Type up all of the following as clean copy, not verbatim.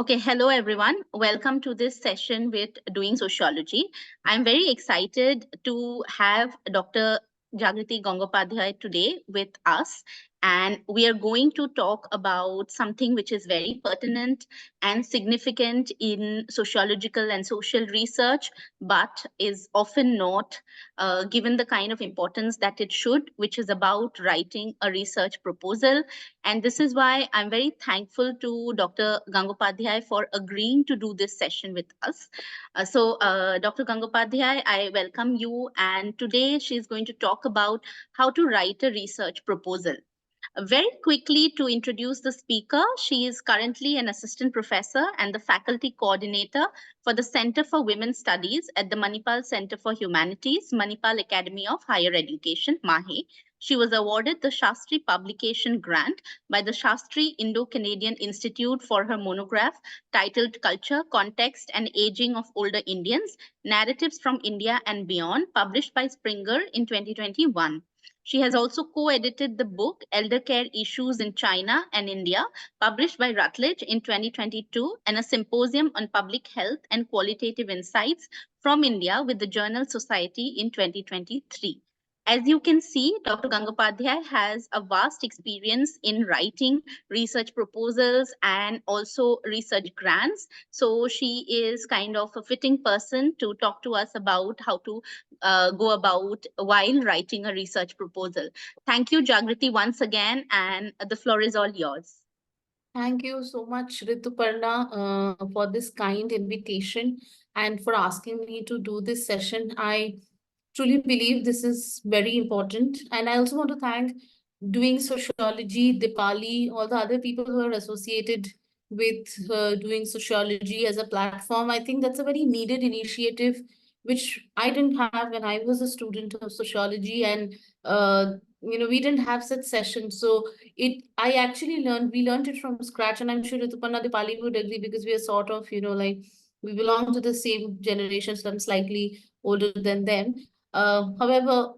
Okay, hello everyone. Welcome to this session with Doing Sociology. I'm very excited to have Dr. Jagriti Gangopadhyay today with us. And we are going to talk about something which is very pertinent and significant in sociological and social research, but is often not given the kind of importance that it should, which is about writing a research proposal. And this is why I'm very thankful to Dr. Gangopadhyay for agreeing to do this session with us. Dr. Gangopadhyay, I welcome you. And today she's going to talk about how to write a research proposal. Very quickly, to introduce the speaker, she is currently an assistant professor and the faculty coordinator for the Center for Women Studies at the Manipal Centre for Humanities, Manipal Academy of Higher Education, MAHE. She was awarded the Shastri Publication Grant by the Shastri Indo Canadian Institute for her monograph titled Culture, Context and Aging of Older Indians, Narratives from India and Beyond, published by Springer in 2021. She has also co-edited the book Eldercare Issues in China and India, published by Routledge in 2022, and a symposium on public health and qualitative insights from India with the Journal Society in 2023. As you can see, Dr. Gangopadhyay has a vast experience in writing research proposals and also research grants. So she is kind of a fitting person to talk to us about how to go about while writing a research proposal. Thank you, Jagriti, once again, and the floor is all yours. Thank you so much, Rituparna, for this kind invitation and for asking me to do this session. I truly believe this is very important. And I also want to thank Doing Sociology, Dipali, all the other people who are associated with Doing Sociology as a platform. I think that's a very needed initiative, which I didn't have when I was a student of sociology. And, we didn't have such sessions. So I actually we learned it from scratch. And I'm sure Rituparna, Dipali would agree because we are sort of, we belong to the same generation, so I'm slightly older than them. However,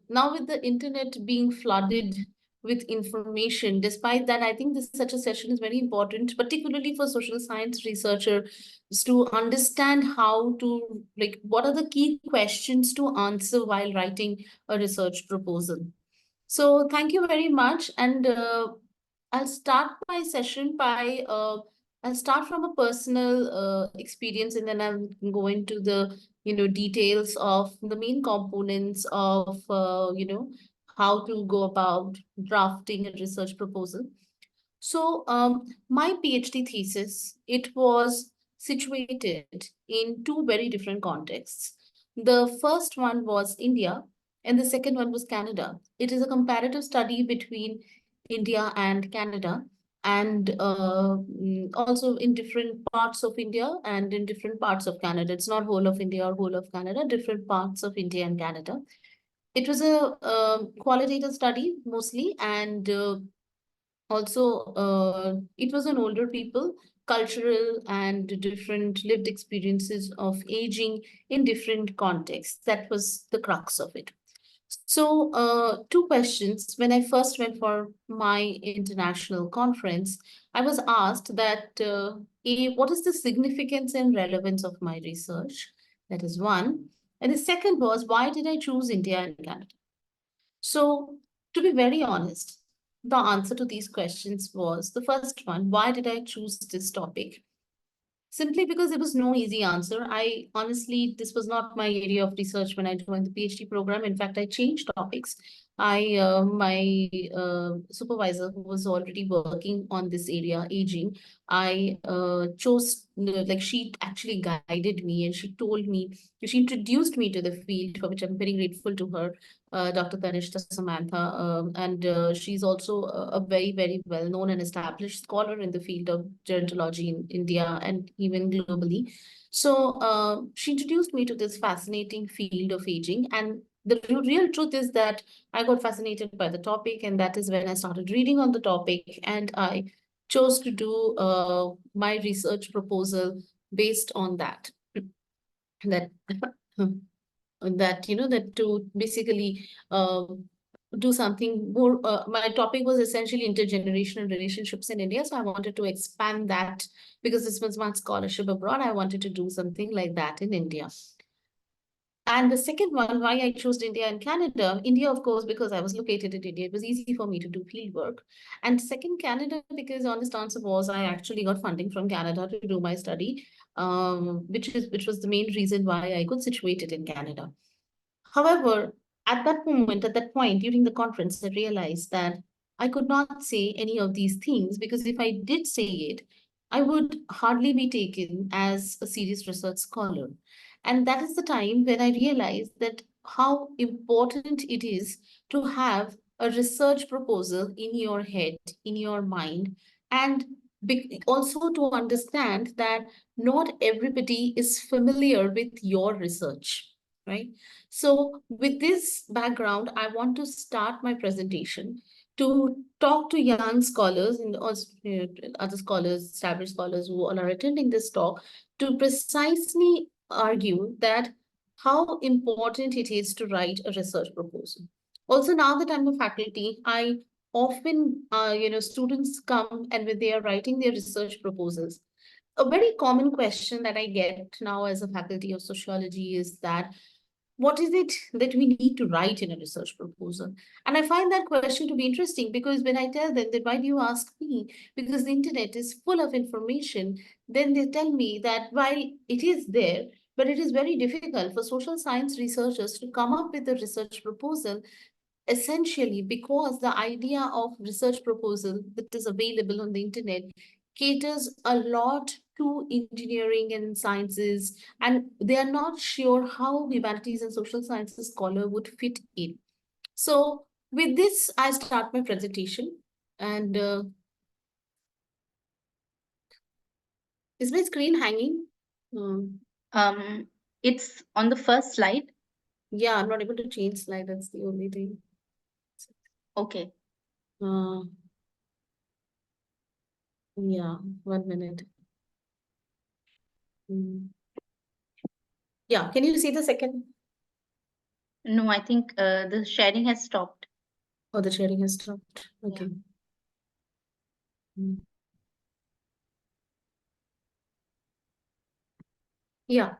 now with the internet being flooded with information, despite that, I think this such a session is very important, particularly for social science researchers to understand how to, what are the key questions to answer while writing a research proposal. So thank you very much. And I'll start my session by, I'll start from a personal experience, and then I'll go into the details of the main components of, how to go about drafting a research proposal. So my PhD thesis, it was situated in two very different contexts. The first one was India, and the second one was Canada. It is a comparative study between India and Canada, and also in different parts of India and in different parts of Canada. It's not whole of India or whole of Canada, different parts of India and Canada. It was a qualitative study mostly, and also it was on older people, cultural and different lived experiences of aging in different contexts. That was the crux of it. So two questions. When I first went for my international conference, I was asked that, what is the significance and relevance of my research? That is one. And the second was, why did I choose India and Canada? So to be very honest, the answer to these questions was the first one, why did I choose this topic? Simply because there was no easy answer. I honestly, this was not my area of research when I joined the PhD program. In fact, I changed topics. My supervisor, who was already working on this area, aging, I chose, like, she actually guided me, and she told me, she introduced me to the field, for which I'm very grateful to her, Dr. Tanishta Samantha. And she's also a very, very well-known and established scholar in the field of gerontology in India and even globally. So she introduced me to this fascinating field of aging. And the real truth is that I got fascinated by the topic, and that is when I started reading on the topic, and I chose to do my research proposal based on that. That that that to basically do something more. My topic was essentially intergenerational relationships in India. So I wanted to expand that because this was my scholarship abroad. I wanted to do something like that in India. And the second one, why I chose India and Canada. India, of course, because I was located in India, it was easy for me to do field work. And second, Canada, because honest answer was I actually got funding from Canada to do my study, which was the main reason why I could situate it in Canada. However, at that moment, at that point during the conference, I realized that I could not say any of these things because if I did say it, I would hardly be taken as a serious research scholar. And that is the time when I realized that how important it is to have a research proposal in your head, in your mind, and also to understand that not everybody is familiar with your research, right? So with this background, I want to start my presentation to talk to young scholars and also other scholars, established scholars who all are attending this talk to precisely argue that how important it is to write a research proposal. Also, now that I'm a faculty, I often, students come and when they are writing their research proposals, a very common question that I get now as a faculty of sociology is that what is it that we need to write in a research proposal? And I find that question to be interesting because when I tell them that why do you ask me? Because the internet is full of information, then they tell me that while it is there, but it is very difficult for social science researchers to come up with a research proposal essentially because the idea of research proposal that is available on the internet caters a lot to engineering and sciences, and they are not sure how humanities and social sciences scholar would fit in. So with this, I start my presentation. And is my screen hanging? Um, It's on the first slide. yeah, I'm not able to change slide. That's the only thing. Okay. Uh, yeah, 1 minute. Yeah, can you see the second? No, I think the sharing has stopped. Oh, the sharing has stopped. Okay. Yeah.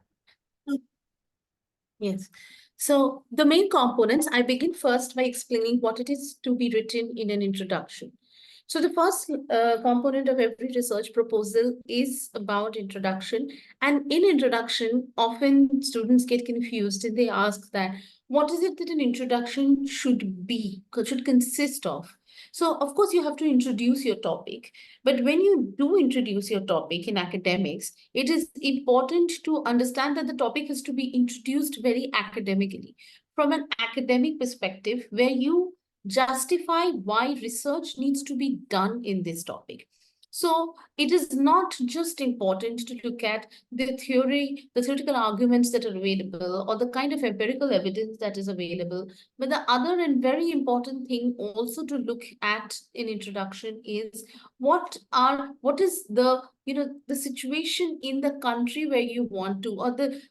Yes. So the main components, I begin first by explaining what it is to be written in an introduction. So the first component of every research proposal is about introduction. And in introduction, often students get confused and they ask that, what is it that an introduction should be, should consist of? So of course you have to introduce your topic. But when you do introduce your topic in academics, it is important to understand that the topic is to be introduced very academically from an academic perspective where you justify why research needs to be done in this topic. So it is not just important to look at the theory, the theoretical arguments that are available, or the kind of empirical evidence that is available. But the other and very important thing also to look at in introduction is what is the the situation in the country where you want to,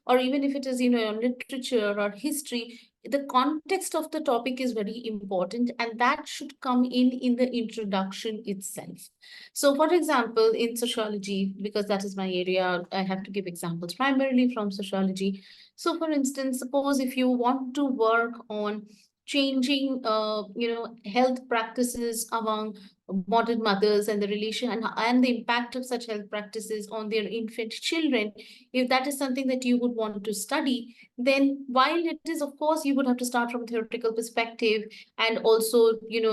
or even if it is literature or history, the context of the topic is very important and that should come in the introduction itself. So for example, in sociology, because that is my area, I have to give examples primarily from sociology. So for instance, suppose if you want to work on changing health practices among modern mothers and the relation and the impact of such health practices on their infant children, if that is something that you would want to study, then while it is, of course, you would have to start from a theoretical perspective and also, in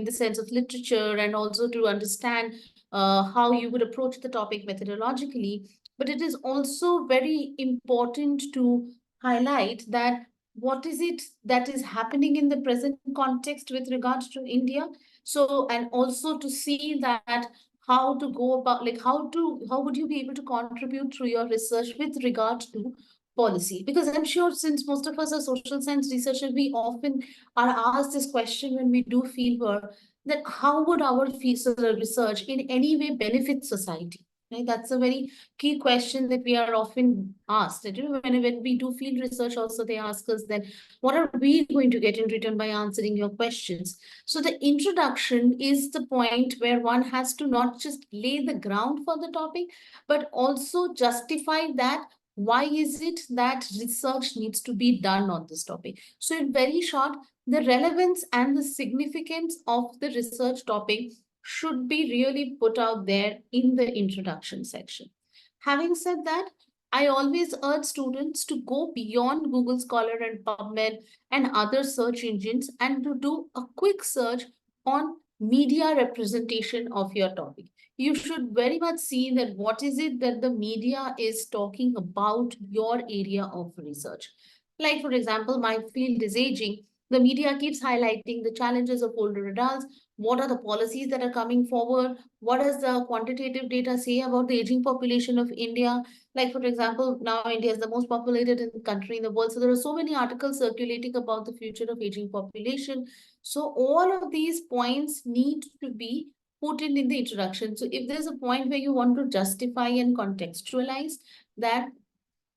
the sense of literature and also to understand how you would approach the topic methodologically. But it is also very important to highlight that what is it that is happening in the present context with regards to India. So, and also to see that how to go about, like how would you be able to contribute through your research with regard to policy? Because I'm sure since most of us are social science researchers, we often are asked this question when we do field work, that how would our research in any way benefit society? Right? That's a very key question that we are often asked. That, when we do field research, also they ask us then, what are we going to get in return by answering your questions? So the introduction is the point where one has to not just lay the ground for the topic, but also justify that why is it that research needs to be done on this topic. So in very short, the relevance and the significance of the research topic should be really put out there in the introduction section. Having said that, I always urge students to go beyond Google Scholar and PubMed and other search engines and to do a quick search on media representation of your topic. You should very much see that what is it that the media is talking about your area of research. Like, for example, my field is aging. The media keeps highlighting the challenges of older adults. What are the policies that are coming forward? What does the quantitative data say about the aging population of India? Like, for example, now India is the most populated country in the world. So there are so many articles circulating about the future of aging population. So all of these points need to be put in the introduction. So if there's a point where you want to justify and contextualize that,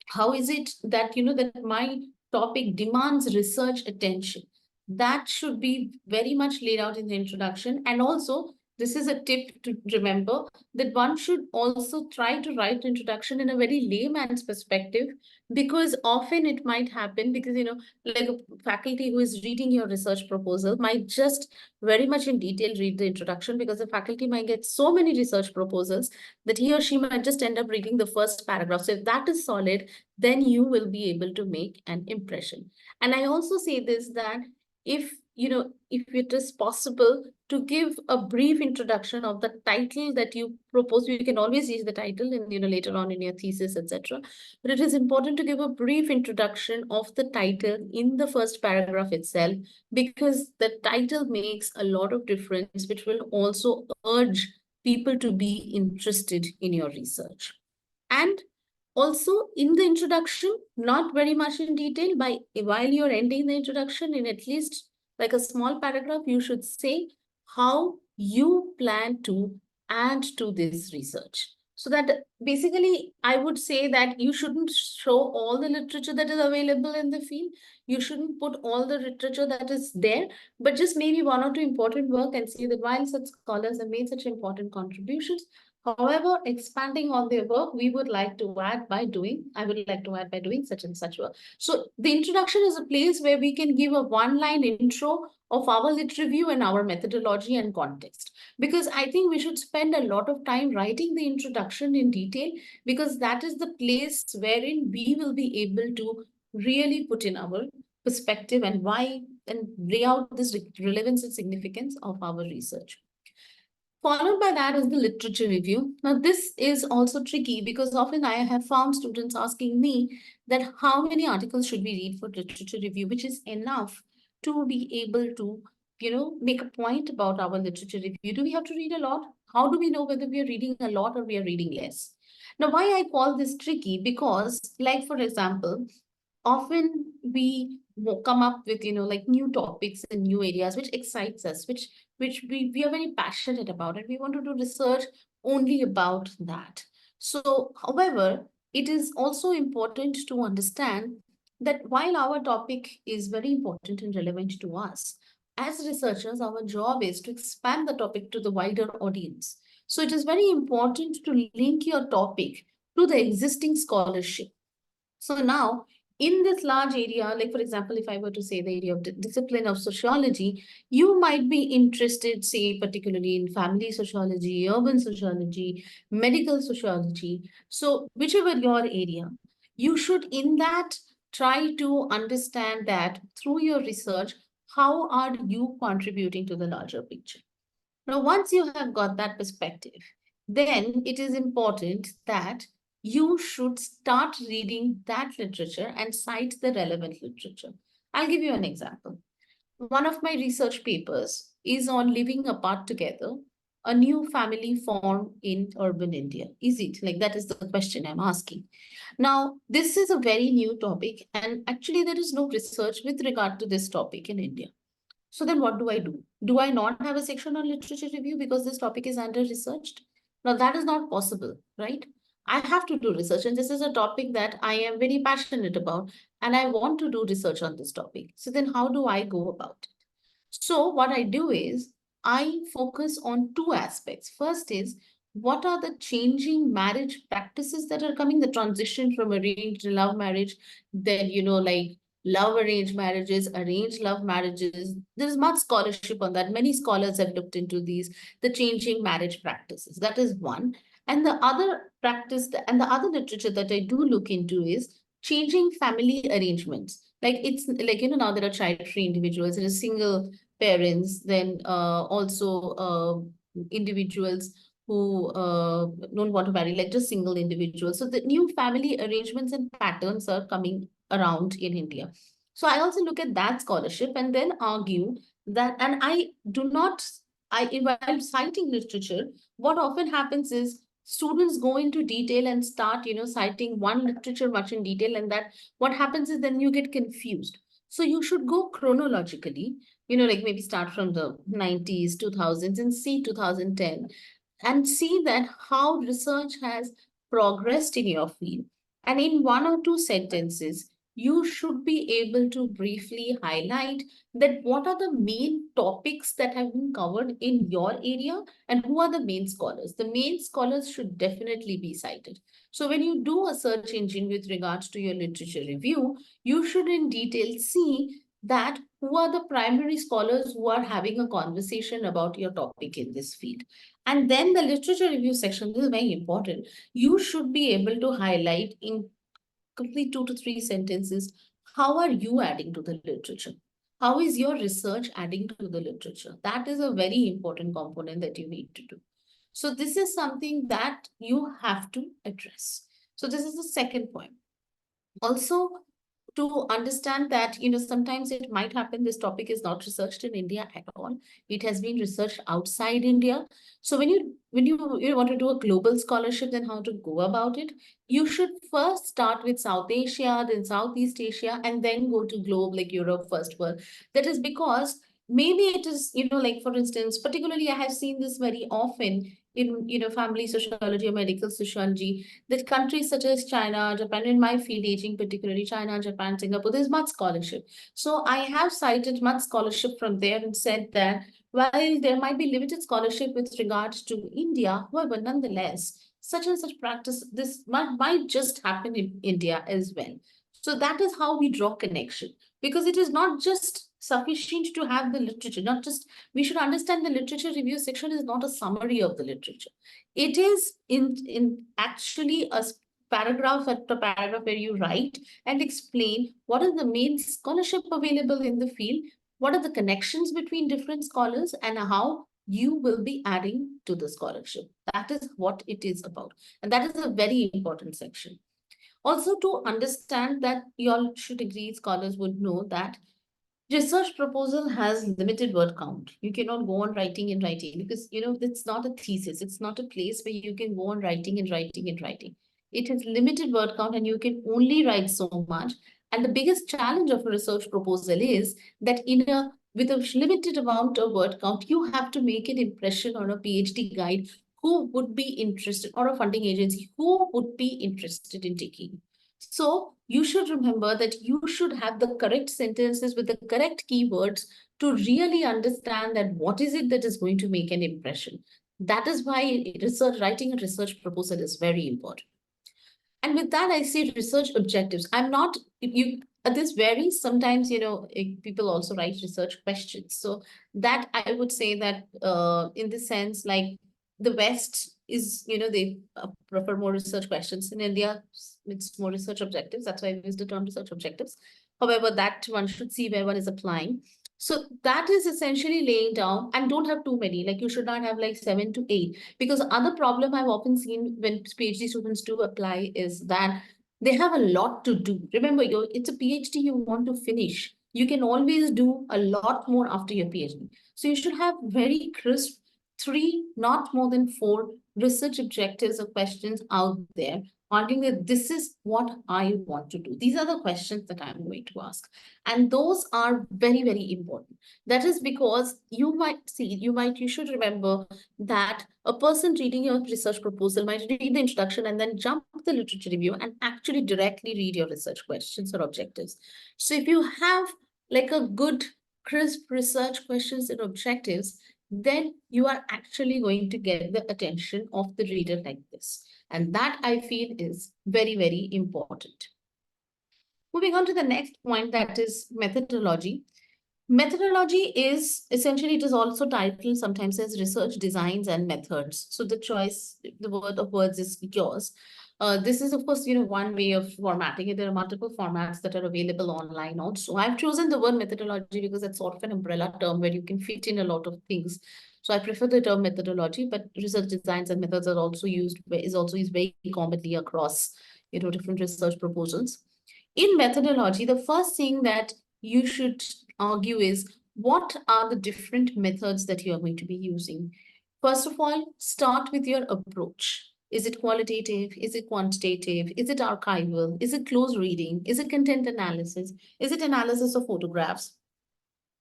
how is it that that my topic demands research attention, that should be very much laid out in the introduction. And also, this is a tip to remember, that one should also try to write introduction in a very layman's perspective, because often it might happen, because like a faculty who is reading your research proposal might just very much in detail read the introduction, because the faculty might get so many research proposals that he or she might just end up reading the first paragraph. So if that is solid, then you will be able to make an impression. And I also say this, that if if it is possible to give a brief introduction of the title that you propose, you can always use the title and later on in your thesis, etc. But it is important to give a brief introduction of the title in the first paragraph itself, because the title makes a lot of difference, which will also urge people to be interested in your research. And also in the introduction, not very much in detail, by while you're ending the introduction, in at least like a small paragraph, you should say how you plan to add to this research. So that basically, I would say that you shouldn't show all the literature that is available in the field. You shouldn't put all the literature that is there, but just maybe one or two important work, and say that while such scholars have made such important contributions, however, expanding on their work, we would like to add by doing, I would like to add by doing such and such work. So the introduction is a place where we can give a one-line intro of our lit review and our methodology and context. Because I think we should spend a lot of time writing the introduction in detail, because that is the place wherein we will be able to really put in our perspective and why, and lay out this relevance and significance of our research. Followed by that is the literature review. Now, this is also tricky, because often I have found students asking me that how many articles should we read for literature review, which is enough to be able to, make a point about our literature review. Do we have to read a lot? How do we know whether we are reading a lot or we are reading less? Now, why I call this tricky? Because, like, for example, often we come up with like new topics and new areas which excites us, which we are very passionate about, and we want to do research only about that. So however, it is also important to understand that while our topic is very important and relevant to us, as researchers, our job is to expand the topic to the wider audience. So it is very important to link your topic to the existing scholarship. So now, in this large area, like for example, if I were to say the area of discipline of sociology, you might be interested, say, particularly in family sociology, urban sociology, medical sociology. So whichever your area, you should in that try to understand that through your research, how are you contributing to the larger picture? Now, once you have got that perspective, then it is important that you should start reading that literature and cite the relevant literature. I'll give you an example. One of my research papers is on living apart together, a new family formed in urban India. Is it? Like, that is the question I'm asking. Now, this is a very new topic, and actually, there is no research with regard to this topic in India. So then what do I do? Do I not have a section on literature review because this topic is under researched? Now, that is not possible, right? I have to do research, and this is a topic that I am very passionate about, and I want to do research on this topic. So, then how do I go about it? So, what I do is I focus on two aspects. First is what are the changing marriage practices that are coming, the transition from arranged love marriage, then, like love arranged love marriages. There's much scholarship on that. Many scholars have looked into these, the changing marriage practices. That is one. And the other practice and the other literature that I do look into is changing family arrangements. Like it's like, now there are child-free individuals, there are single parents, then also individuals who don't want to marry, like just single individuals. So the new family arrangements and patterns are coming around in India. So I also look at that scholarship and then argue that, and I do not, while citing literature, what often happens is students go into detail and start, citing one literature much in detail, and that what happens is then you get confused. So you should go chronologically, like maybe start from the 90s, 2000s, and see 2010, and see that how research has progressed in your field. And in one or two sentences, you should be able to briefly highlight that what are the main topics that have been covered in your area and who are the main scholars. The main scholars should definitely be cited. So when you do a search engine with regards to your literature review, you should in detail see that who are the primary scholars who are having a conversation about your topic in this field. And then the literature review section, this is very important. You should be able to highlight in complete 2 to 3 sentences, how are you adding to the literature? How is your research adding to the literature? That is a very important component that you need to do. So this is something that you have to address. So this is the second point. Also, to understand that, sometimes it might happen this topic is not researched in India at all. It has been researched outside India. So when you want to do a global scholarship, then how to go about it? You should first start with South Asia, then Southeast Asia, and then go to globe like Europe, first world. That is because maybe it is, like for instance, particularly I have seen this very often in, family sociology or medical sociology, that countries such as China, Japan, in my field, aging particularly China, Japan, Singapore, there's much scholarship. So I have cited much scholarship from there and said that while there might be limited scholarship with regards to India, however, nonetheless, such and such practice, this might just happen in India as well. So that is how we draw connection, because it is not just sufficient to have the literature, not just, we should understand the literature review section is not a summary of the literature. It is in actually a paragraph after paragraph where you write and explain what is the main scholarship available in the field, what are the connections between different scholars, and how you will be adding to the scholarship. That is what it is about. And that is a very important section. Also, to understand that you all should agree, scholars would know that research proposal has limited word count. You cannot go on writing and writing because, it's not a thesis. It's not a place where you can go on writing and writing and writing. It has limited word count and you can only write so much. And the biggest challenge of a research proposal is that with a limited amount of word count, you have to make an impression on a PhD guide who would be interested, or a funding agency who would be interested in taking. So you should remember that you should have the correct sentences with the correct keywords to really understand that what is it that is going to make an impression. That is why writing a research proposal is very important. And with that, I see research objectives. I'm not, you, this varies. Sometimes, people also write research questions. So that I would say that in the sense, like the West is, they prefer more research questions. In India, it's more research objectives. That's why I use the term research objectives. However, that one should see where one is applying. So that is essentially laying down, and don't have too many, like you should not have like 7 to 8, because other problem I've often seen when PhD students do apply is that they have a lot to do. Remember, it's a PhD you want to finish. You can always do a lot more after your PhD. So you should have very crisp 3, not more than 4 research objectives or questions out there arguing that this is what I want to do. These are the questions that I'm going to ask. And those are very, very important. That is because you should remember that a person reading your research proposal might read the introduction and then jump to the literature review and actually directly read your research questions or objectives. So if you have like a good, crisp research questions and objectives, then you are actually going to get the attention of the reader like this. And that I feel is very, very important. Moving on to the next point, that is methodology. Methodology is essentially, it is also titled sometimes as research designs and methods. So the choice, the word of words is yours. This is, of course, one way of formatting it. There are multiple formats that are available online also. I've chosen the word methodology because it's sort of an umbrella term where you can fit in a lot of things. So I prefer the term methodology, but research designs and methods are also used very commonly across, different research proposals. In methodology, the first thing that you should argue is what are the different methods that you are going to be using. First of all, start with your approach. Is it qualitative? Is it quantitative? Is it archival? Is it close reading? Is it content analysis? Is it analysis of photographs?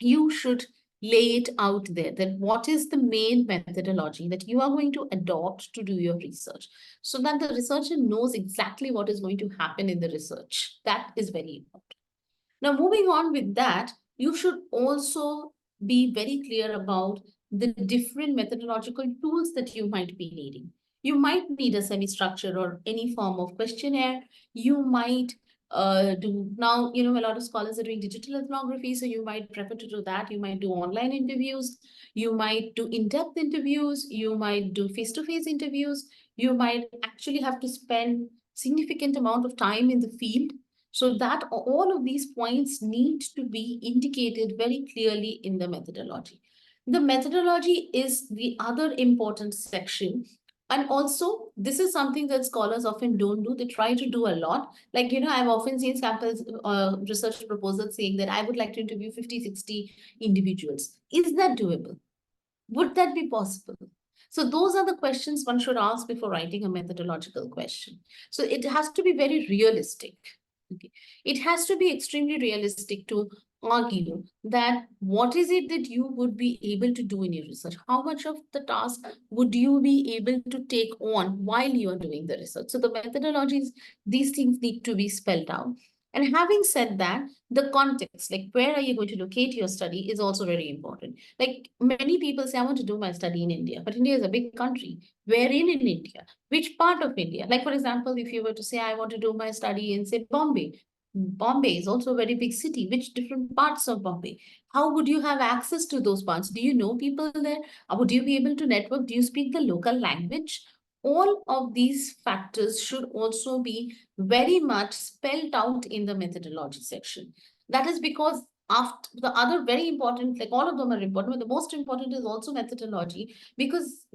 You should lay it out there that what is the main methodology that you are going to adopt to do your research so that the researcher knows exactly what is going to happen in the research. That is very important. Now, moving on with that, you should also be very clear about the different methodological tools that you might be needing. You might need a semi-structure or any form of questionnaire. You might do now, a lot of scholars are doing digital ethnography, so you might prefer to do that. You might do online interviews. You might do in-depth interviews. You might do face-to-face interviews. You might actually have to spend significant amount of time in the field, so that all of these points need to be indicated very clearly in the methodology. The methodology is the other important section. And also, this is something that scholars often don't do. They try to do a lot. Like, I've often seen samples, research proposals saying that I would like to interview 50, 60 individuals. Is that doable? Would that be possible? So those are the questions one should ask before writing a methodological question. So it has to be very realistic. Okay. It has to be extremely realistic to argue that what is it that you would be able to do in your research? How much of the task would you be able to take on while you are doing the research? So the methodologies, these things need to be spelled out. And having said that, the context, like where are you going to locate your study, is also very important. Like many people say, I want to do my study in India, but India is a big country. Wherein in India? Which part of India? Like, for example, if you were to say, I want to do my study in, say, Bombay. Bombay is also a very big city. Which different parts of Bombay? How would you have access to those parts? Do you know people there? Would you be able to network? Do you speak the local language? All of these factors should also be very much spelled out in the methodology section. That is because after the other very important, like all of them are important, but the most important is also methodology, because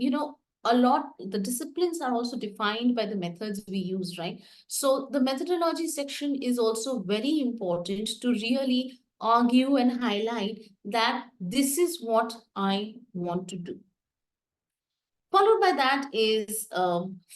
a lot, the disciplines are also defined by the methods we use, right? So the methodology section is also very important to really argue and highlight that this is what I want to do. Followed by that is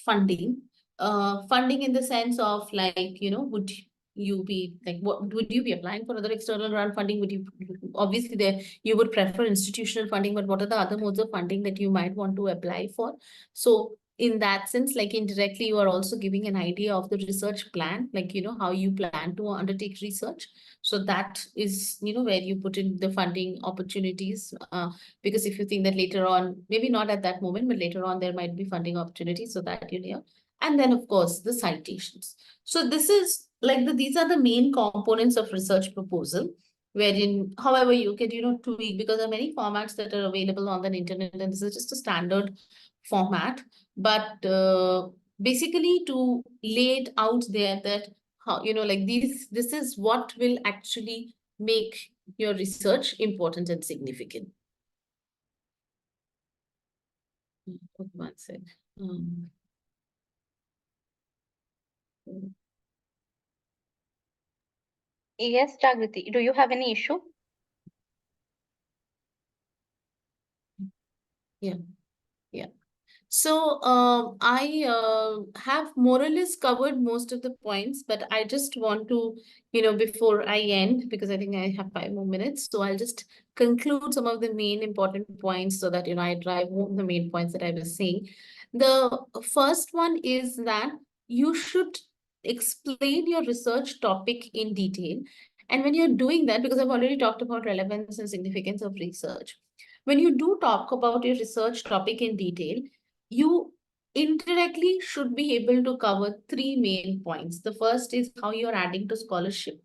funding. Funding in the sense of like, would you be like, what would you be applying for other external grant funding? Would you, obviously there, you would prefer institutional funding, but what are the other modes of funding that you might want to apply for? So in that sense, like indirectly, you are also giving an idea of the research plan, like, how you plan to undertake research. So that is, where you put in the funding opportunities. Because if you think that later on, maybe not at that moment, but later on, there might be funding opportunities, so that and then of course the citations. So this is like these are the main components of research proposal, wherein however you can tweak, because there are many formats that are available on the internet, and this is just a standard format. But basically to lay it out there that how like this is what will actually make your research important and significant. One sec. Yes, Jagriti, do you have any issue? Yeah. So I have more or less covered most of the points, but I just want to, before I end, because I think I have 5 more minutes, so I'll just conclude some of the main important points so that, I drive home the main points that I was saying. The first one is that you should explain your research topic in detail. And when you're doing that, because I've already talked about relevance and significance of research, when you do talk about your research topic in detail, you indirectly should be able to cover three main points. The first is how you're adding to scholarship.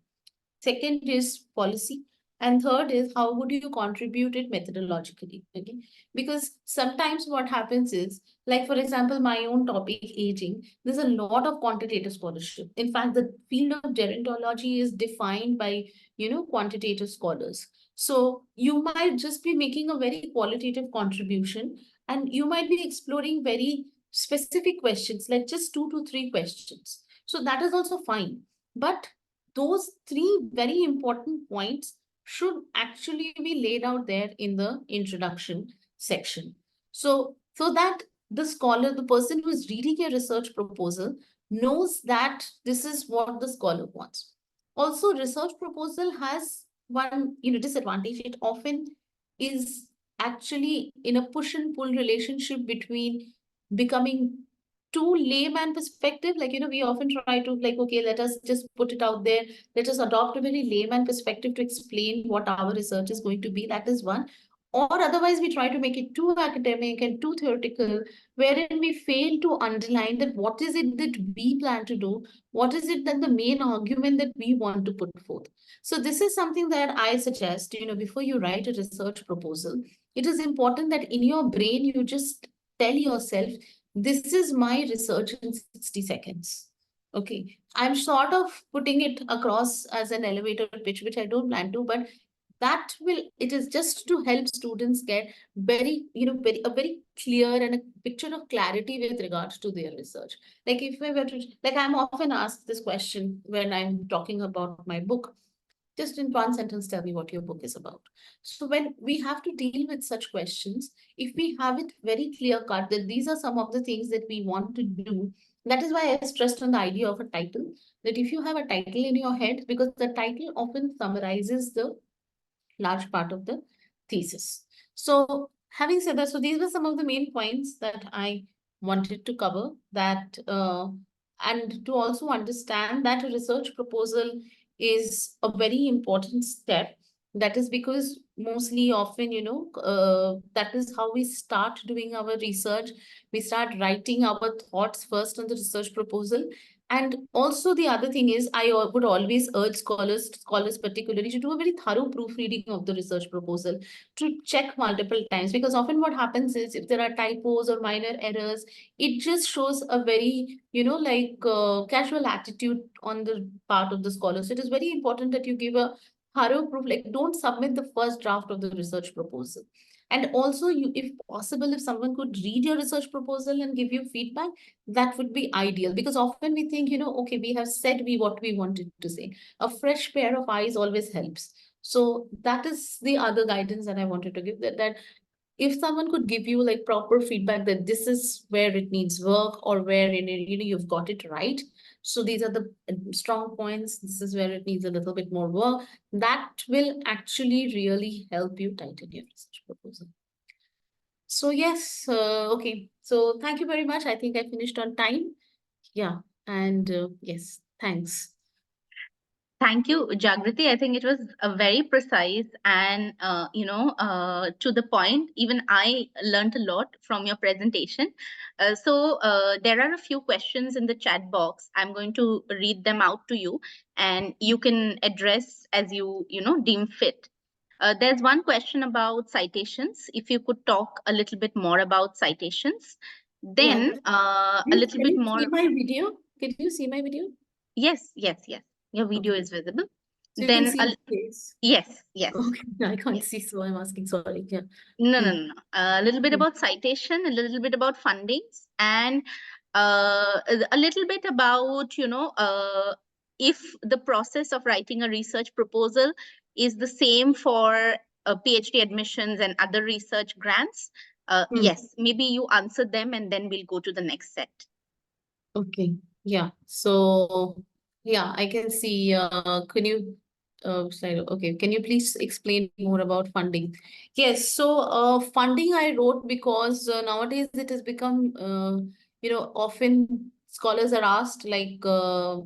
Second is policy. And third is how would you contribute it methodologically? Okay. Because sometimes what happens is, like for example, my own topic, aging, there's a lot of quantitative scholarship. In fact, the field of gerontology is defined by, quantitative scholars. So you might just be making a very qualitative contribution, and you might be exploring very specific questions, like just 2 to 3 questions. So that is also fine. But those three very important points should actually be laid out there in the introduction section. So that the scholar, the person who is reading your research proposal, knows that this is what the scholar wants. Also, research proposal has one, disadvantage. It often is actually in a push and pull relationship between becoming too layman perspective. Like, we often try to, like, okay, let us just put it out there. Let us adopt a very layman perspective to explain what our research is going to be. That is one. Or otherwise, we try to make it too academic and too theoretical, wherein we fail to underline that what is it that we plan to do? What is it that the main argument that we want to put forth? So this is something that I suggest, before you write a research proposal, it is important that in your brain, you just tell yourself, this is my research in 60 seconds. Okay. I'm sort of putting it across as an elevator pitch, which I don't plan to, but it is just to help students get a very clear and a picture of clarity with regards to their research. Like if I were to, like I'm often asked this question when I'm talking about my book, just in one sentence, tell me what your book is about. So when we have to deal with such questions, if we have it very clear cut that these are some of the things that we want to do, that is why I stressed on the idea of a title, that if you have a title in your head, because the title often summarizes the large part of the thesis. So having said that, so these were some of the main points that I wanted to cover, that and to also understand that a research proposal is a very important step. That is because mostly often, that is how we start doing our research. We start writing our thoughts first on the research proposal. And also the other thing is, would always urge scholars particularly to do a very thorough proofreading of the research proposal, to check multiple times, because often what happens is if there are typos or minor errors, it just shows a very, casual attitude on the part of the scholar. So it is very important that you give a thorough proof, like don't submit the first draft of the research proposal. And also, if possible, if someone could read your research proposal and give you feedback, that would be ideal, because often we think, okay, we have said what we wanted to say. A fresh pair of eyes always helps. So that is the other guidance that I wanted to give, that if someone could give you like proper feedback that this is where it needs work, or where you've got it right. So these are the strong points. This is where it needs a little bit more work. That will actually really help you tighten your research proposal. So yes, okay. So thank you very much. I think I finished on time. Yeah, and yes, thanks. Thank you, Jagriti. I think it was a very precise and to the point. Even I learned a lot from your presentation. So there are a few questions in the chat box. I'm going to read them out to you, and you can address as you deem fit. There's one question about citations. If you could talk a little bit more about citations, Yeah. then a little Can bit you see more. my video? Can you see my video? Yes, yes, yes. Your video Okay. is visible. So you can Then see my face. yes, yes. Okay, I can't Yes. see, so I'm asking. Sorry. Yeah. No, no, no, no. A little bit Mm. about citation, a little bit about fundings, and a little bit about, if the process of writing a research proposal is the same for PhD admissions and other research grants. Yes, maybe you answer them and then we'll go to the next set. Okay. Yeah. So yeah, I can see. Can you sorry, okay. Can you please explain more about funding? Yes. So funding I wrote because nowadays it has become often scholars are asked like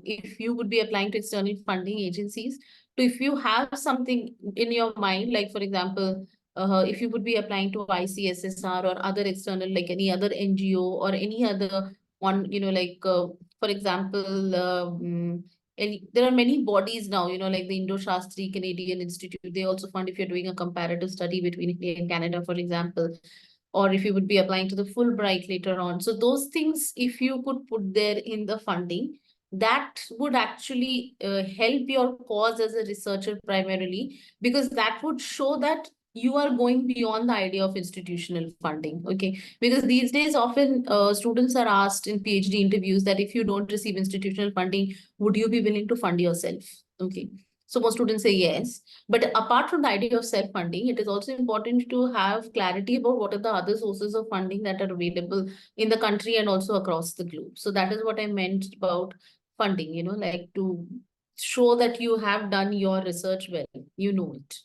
if you would be applying to external funding agencies. So if you have something in your mind, like for example, if you would be applying to ICSSR or other external, like any other NGO or any other on, for example, there are many bodies now, like the Indo Shastri Canadian Institute. They also fund if you're doing a comparative study between India and Canada, for example, or if you would be applying to the Fulbright later on. So those things, if you could put there in the funding, that would actually help your cause as a researcher primarily, because that would show that you are going beyond the idea of institutional funding. Okay, because these days often students are asked in PhD interviews that if you don't receive institutional funding, would you be willing to fund yourself? Okay. So most students say yes. But apart from the idea of self-funding, it is also important to have clarity about what are the other sources of funding that are available in the country and also across the globe. So that is what I meant about funding, like to show that you have done your research well, you know it.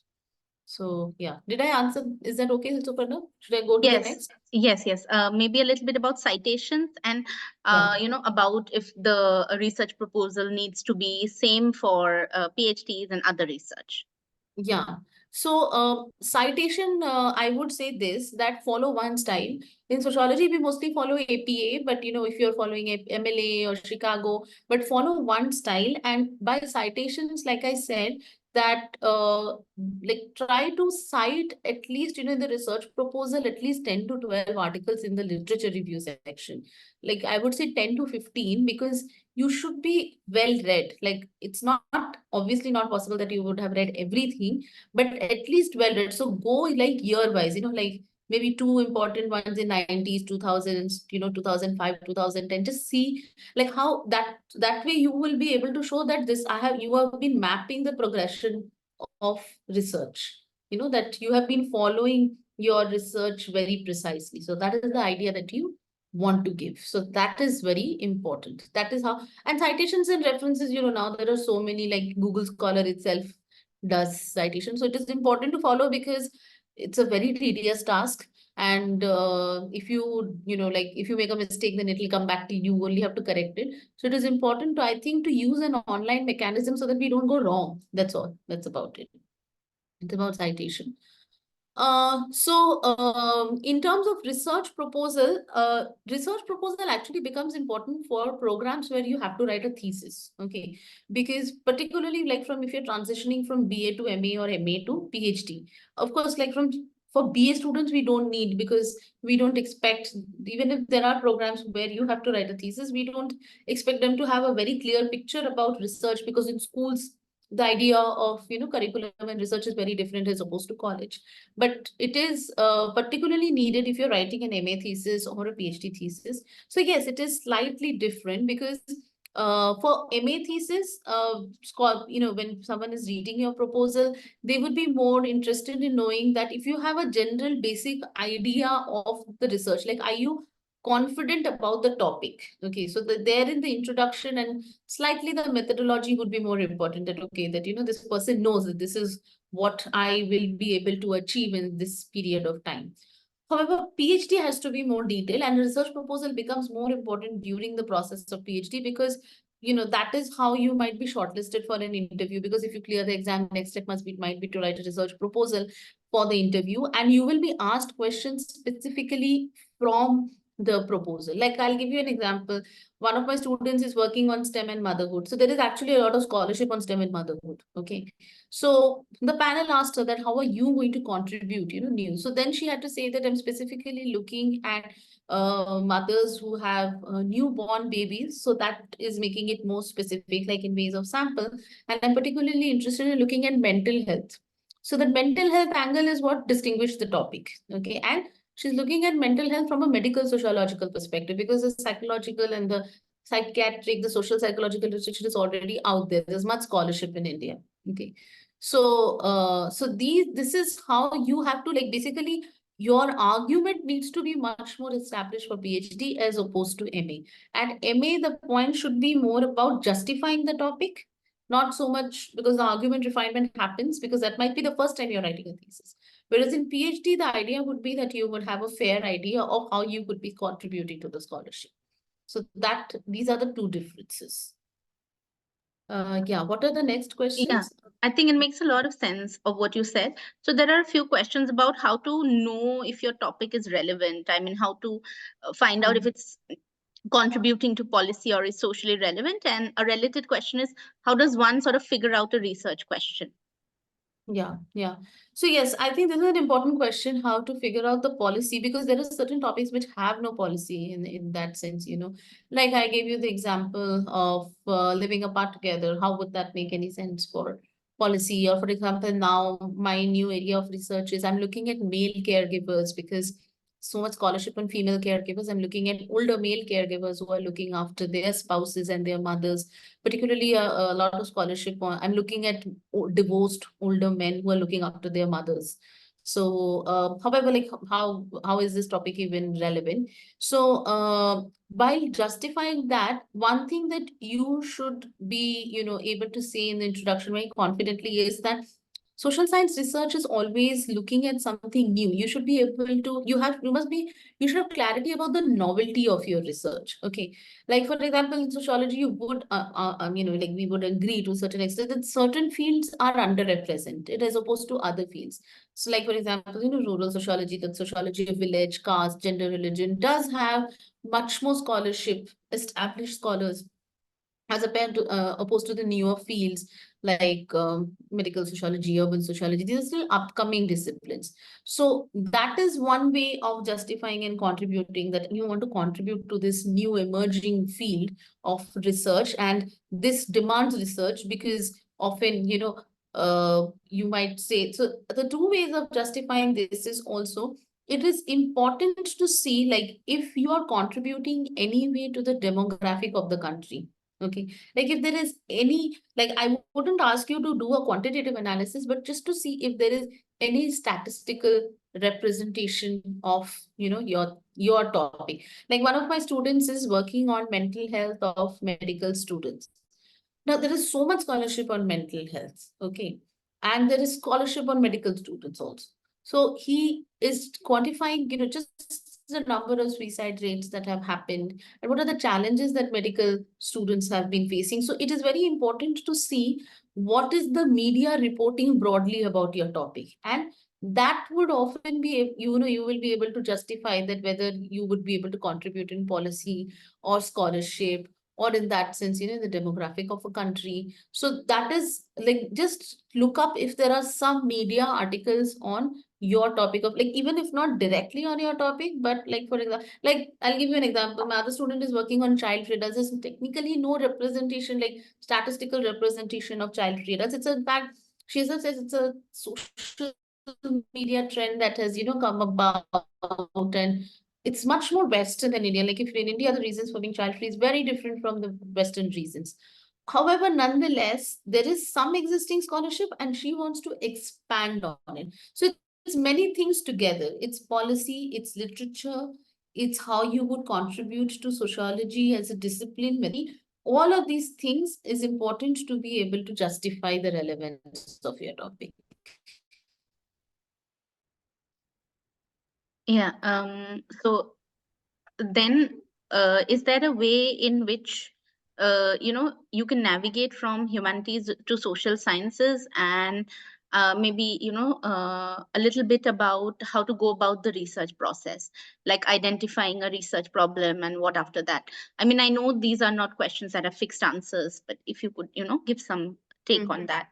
So yeah, did I answer? Is that okay, Rituparna? Should I go to the Yes, next? yes, yes. Maybe a little bit about citations and, Yeah. about if the research proposal needs to be same for PhDs and other research. Yeah. So, citation, I would say this, that follow one style. In sociology, we mostly follow APA, but if you're following MLA or Chicago, but follow one style. And by citations, like I said, that like try to cite at least, in the research proposal, at least 10 to 12 articles in the literature review section. Like I would say 10 to 15, because you should be well read. Like it's not obviously not possible that you would have read everything, but at least well read. So go like year wise, like maybe two important ones in 90s, 2000s, 2005, 2010. Just see like how that way you will be able to show that you have been mapping the progression of research. That you have been following your research very precisely. So that is the idea that you want to give. So that is very important. That is how, and citations and references, now there are so many, like Google Scholar itself does citation. So it is important to follow because it's a very tedious task. And if if you make a mistake, then it will come back to you. You only have to correct it. So it is important to, I think, to use an online mechanism so that we don't go wrong. That's all. That's about it. It's about citation. In terms of research proposal actually becomes important for programs where you have to write a thesis. Okay, because particularly like from if you're transitioning from BA to MA or MA to PhD, of course, like for BA students, we don't need, because we don't expect, even if there are programs where you have to write a thesis, we don't expect them to have a very clear picture about research, because in schools, the idea of curriculum and research is very different as opposed to college. But it is particularly needed if you're writing an MA thesis or a PhD thesis. So yes, it is slightly different because for MA thesis, when someone is reading your proposal, they would be more interested in knowing that if you have a general basic idea of the research, like are you confident about the topic? Okay, so there in the introduction and slightly the methodology would be more important, that okay, that this person knows that this is what I will be able to achieve in this period of time. However, PhD has to be more detailed, and research proposal becomes more important during the process of PhD, because that is how you might be shortlisted for an interview. Because if you clear the exam, next step might be to write a research proposal for the interview, and you will be asked questions specifically from the proposal. Like I'll give you an example. One of my students is working on STEM and motherhood. So there is actually a lot of scholarship on STEM and motherhood. Okay. So the panel asked her that how are you going to contribute, new. So then she had to say that I'm specifically looking at mothers who have newborn babies. So that is making it more specific, like in ways of sample. And I'm particularly interested in looking at mental health. So the mental health angle is what distinguished the topic. Okay. And she's looking at mental health from a medical sociological perspective, because the psychological and the psychiatric, the social psychological research is already out there. There's much scholarship in India. Okay. So, this is how you have to, like, basically your argument needs to be much more established for PhD as opposed to MA. At MA, the point should be more about justifying the topic, not so much because the argument refinement happens, because that might be the first time you're writing a thesis. Whereas in PhD, the idea would be that you would have a fair idea of how you could be contributing to the scholarship. So that these are the two differences. Yeah, what are the next Yeah, questions? I think it makes a lot of sense of what you said. So there are a few questions about how to know if your topic is relevant. I mean, how to find out if it's contributing to policy or is socially relevant. And a related question is, how does one sort of figure out a research question? Yeah. So yes, I think this is an important question, how to figure out the policy, because there are certain topics which have no policy in that sense, you know. Like I gave you the example of living apart together. How would that make any sense for policy? Or for example, now my new area of research is I'm looking at male caregivers, because so much scholarship on female caregivers. I'm looking at older male caregivers who are looking after their spouses and their mothers, particularly a lot of scholarship on, I'm looking at divorced older men who are looking after their mothers. So, however, like how is this topic even relevant? So, while justifying that, one thing that you should be, able to say in the introduction very confidently is that social science research is always looking at something new. You should be able to, you should have clarity about the novelty of your research. Okay. Like, for example, in sociology, you would, like we would agree to a certain extent that certain fields are underrepresented as opposed to other fields. So, like, for example, rural sociology, the sociology of village, caste, gender, religion does have much more scholarship, established scholars as opposed to the newer fields like medical sociology, urban sociology. These are still upcoming disciplines. So that is one way of justifying and contributing, that you want to contribute to this new emerging field of research, and this demands research because often, you might say, so the two ways of justifying this is also, it is important to see, like, if you are contributing any way to the demographic of the country. Okay. Like if there is any, like I wouldn't ask you to do a quantitative analysis, but just to see if there is any statistical representation of, your topic. Like one of my students is working on mental health of medical students. Now there is so much scholarship on mental health. Okay. And there is scholarship on medical students also. So he is quantifying, just the number of suicide rates that have happened and what are the challenges that medical students have been facing. So it is very important to see what is the media reporting broadly about your topic. And that would often be, you will be able to justify that whether you would be able to contribute in policy or scholarship, or in that sense, the demographic of a country. So that is like, just look up if there are some media articles on your topic of, like, even if not directly on your topic, but like, for example, like I'll give you an example. My other student is working on child free. There's technically no representation, like statistical representation of child free. It's in fact, she says it's a social media trend that has, come about, and it's much more Western than India. Like if you're in India, the reasons for being child free is very different from the Western reasons. However, nonetheless, there is some existing scholarship and she wants to expand on it. So it's many things together. It's policy, it's literature, it's how you would contribute to sociology as a discipline. All of these things is important to be able to justify the relevance of your topic. Yeah. So then, is there a way in which you can navigate from humanities to social sciences, and maybe a little bit about how to go about the research process, like identifying a research problem and what after that? I mean, I know these are not questions that have fixed answers, but if you could give some take on that.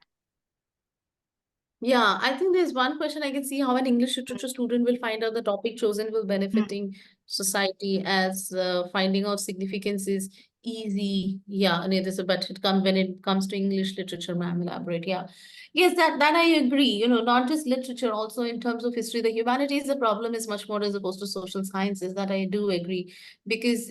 Yeah, I think there's one question I can see, how an English literature student will find out the topic chosen will benefiting society, as finding out significance is easy. Yeah, and it is, but when it comes to English literature, ma'am, elaborate. Yeah. Yes, that I agree. Not just literature, also in terms of history, the humanities, the problem is much more as opposed to social sciences. That I do agree, because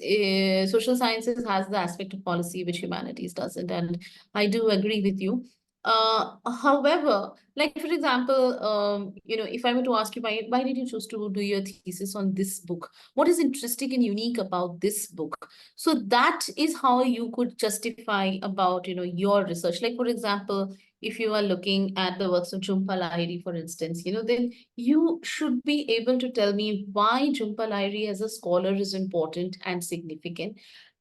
social sciences has the aspect of policy which humanities doesn't, and I do agree with you. However, like for example, if I were to ask you why did you choose to do your thesis on this book? What is interesting and unique about this book? So that is how you could justify about, your research. Like for example, if you are looking at the works of Jhumpa Lahiri, for instance, then you should be able to tell me why Jhumpa Lahiri as a scholar is important and significant,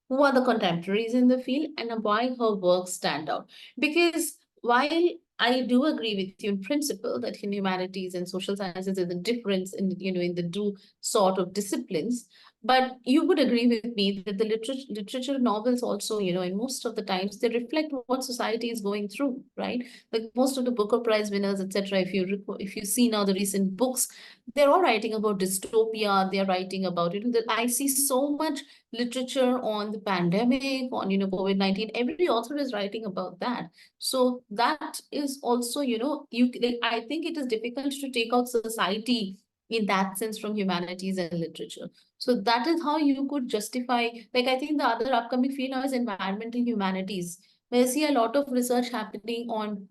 who are the contemporaries in the field, and why her works stand out. Because while I do agree with you in principle that in humanities and social sciences there's a difference in the two sort of disciplines, but you would agree with me that the literature novels also, in most of the times they reflect what society is going through, right? Like most of the Booker Prize winners, etc. If you see now the recent books, they're all writing about dystopia. They're writing about that I see so much literature on the pandemic, on COVID-19. Every author is writing about that. So that is also, I think it is difficult to take out society in that sense from humanities and literature. So that is how you could justify, like I think the other upcoming field now is environmental humanities, where I see a lot of research happening on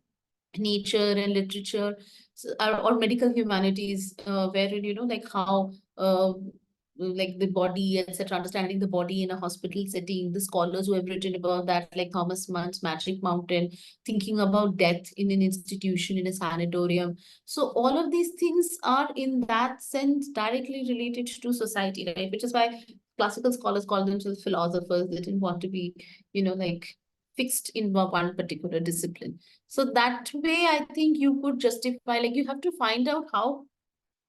nature and literature, or medical humanities, wherein like how like the body, etc., understanding the body in a hospital setting, the scholars who have written about that, like Thomas Mann's Magic Mountain, thinking about death in an institution, in a sanatorium. So all of these things are in that sense directly related to society, right? Which is why classical scholars call themselves philosophers. They didn't want to be, like fixed in one particular discipline. So that way, I think you could justify, like you have to find out how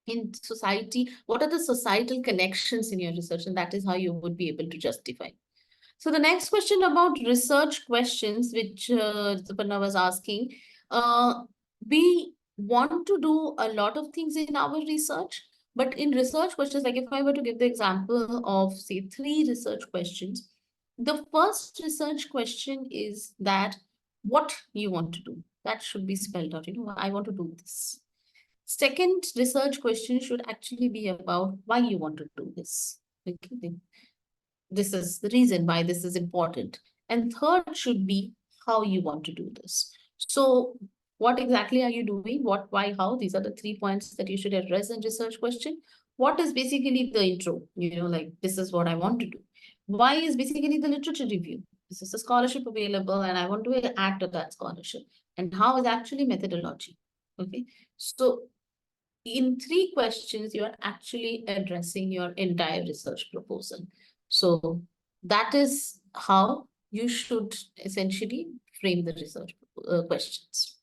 in society, what are the societal connections in your research, and that is how you would be able to justify. So the next question about research questions, which Suparna was asking, uh, we want to do a lot of things in our research, but in research questions, like if I were to give the example of say 3 research questions, the first research question is that what you want to do. That should be spelled out. I want to do this. Second research question should actually be about why you want to do this. Okay. This is the reason why this is important. And third should be how you want to do this. So what exactly are you doing? What, why, how? These are the 3 points that you should address in research question. What is basically the intro? Like this is what I want to do. Why is basically the literature review. This is a scholarship available and I want to add to that scholarship. And how is actually methodology. Okay. So in 3 questions, you are actually addressing your entire research proposal. So that is how you should essentially frame the research questions.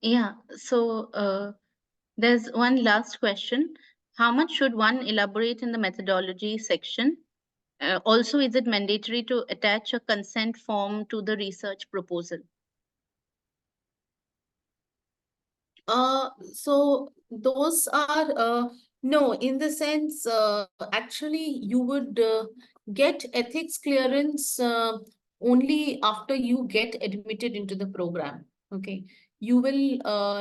Yeah, so there's one last question. How much should one elaborate in the methodology section? Also, is it mandatory to attach a consent form to the research proposal? So those are no, in the sense actually you would get ethics clearance only after you get admitted into the program. Okay, you will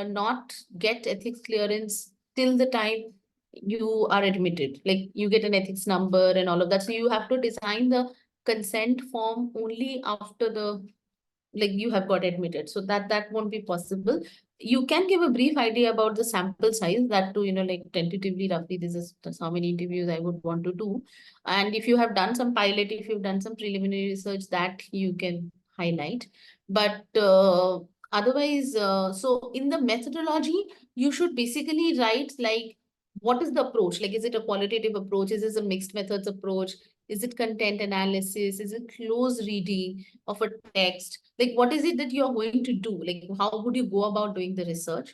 not get ethics clearance till the time you are admitted. Like you get an ethics number and all of that. So you have to design the consent form only after the like you have got admitted, so that won't be possible. You can give a brief idea about the sample size, that too, like tentatively, roughly, this is how many interviews I would want to do. And if you have done some pilot, if you've done some preliminary research, that you can highlight. But otherwise, so in the methodology, you should basically write like, what is the approach? Like, is it a qualitative approach? Is this a mixed methods approach? Is it content analysis? Is it close reading of a text? Like, what is it that you're going to do? Like, how would you go about doing the research?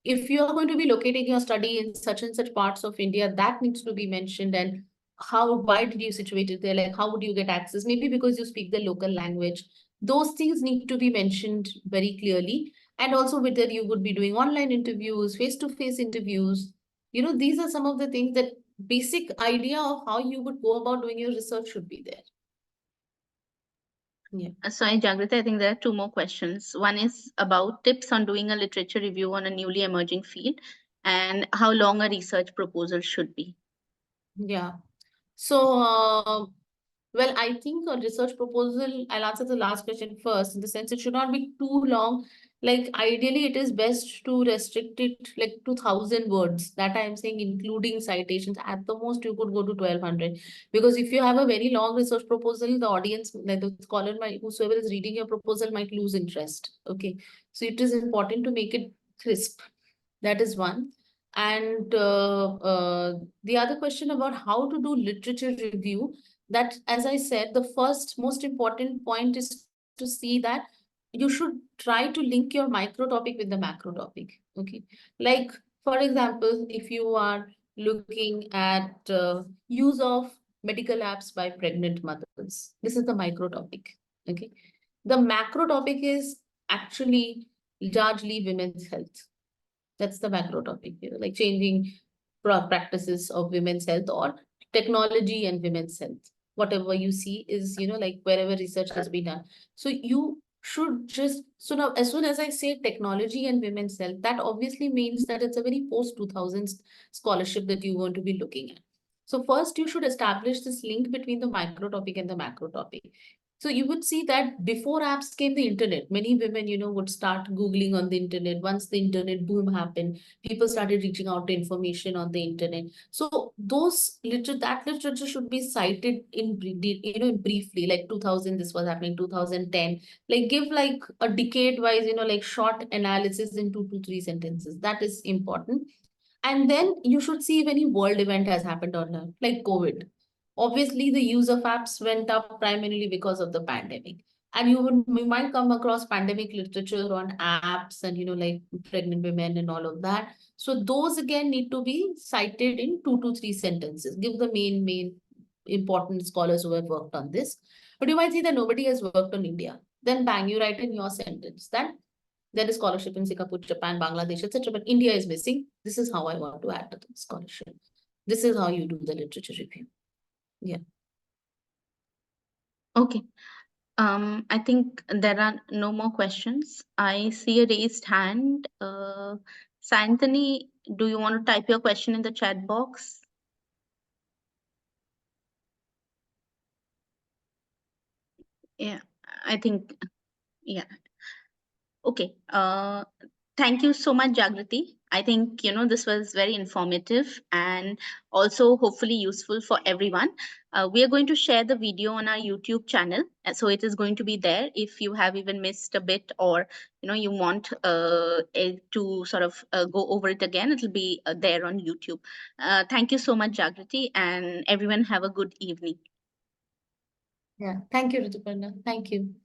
If you're going to be locating your study in such and such parts of India, that needs to be mentioned. And why did you situate it there? Like, how would you get access? Maybe because you speak the local language. Those things need to be mentioned very clearly. And also whether you would be doing online interviews, face-to-face interviews. These are some of the things that basic idea of how you would go about doing your research should be there. Yeah. Sorry, Jagriti, I think there are 2 more questions. One is about tips on doing a literature review on a newly emerging field and how long a research proposal should be. Yeah. So Well, I think a research proposal, I'll answer the last question first, in the sense it should not be too long. Like ideally, it is best to restrict it like to 1,000 words. That I'm saying, including citations. At the most, you could go to 1,200. Because if you have a very long research proposal, the audience, like the scholar might, whosoever is reading your proposal might lose interest. Okay. So it is important to make it crisp. That is one. And the other question about how to do literature review, that, as I said, the first most important point is to see that you should try to link your micro topic with the macro topic. Okay. Like, for example, if you are looking at use of medical apps by pregnant mothers, this is the micro topic. Okay. The macro topic is actually largely women's health. That's the macro topic here, like changing practices of women's health or technology and women's health. Whatever you see is, like wherever research has been done. So you should just, so now as soon as I say technology and women's health, that obviously means that it's a very post 2000s scholarship that you're going to be looking at. So first you should establish this link between the micro topic and the macro topic. So you would see that before apps came the internet, many women, would start Googling on the internet. Once the internet boom happened, people started reaching out to information on the internet. So that literature should be cited in briefly, like 2000, this was happening, 2010, like give like a decade wise, like short analysis in 2 to 3 sentences. That is important. And then you should see if any world event has happened or not, like COVID. Obviously, the use of apps went up primarily because of the pandemic. And you might come across pandemic literature on apps and, like pregnant women and all of that. So those again need to be cited in 2 to 3 sentences. Give the main important scholars who have worked on this. But you might see that nobody has worked on India. Then bang, you write in your sentence that there is scholarship in Singapore, Japan, Bangladesh, etc. But India is missing. This is how I want to add to the scholarship. This is how you do the literature review. Yeah. Okay. I think there are no more questions. I see a raised hand. Santhony, do you want to type your question in the chat box? Yeah, I think, yeah. Okay. Thank you so much, Jagriti. I think, this was very informative and also hopefully useful for everyone. We are going to share the video on our YouTube channel. So it is going to be there if you have even missed a bit or, you want to sort of go over it again, it'll be there on YouTube. Thank you so much, Jagriti, and everyone have a good evening. Yeah. Thank you, Rituparna. Thank you.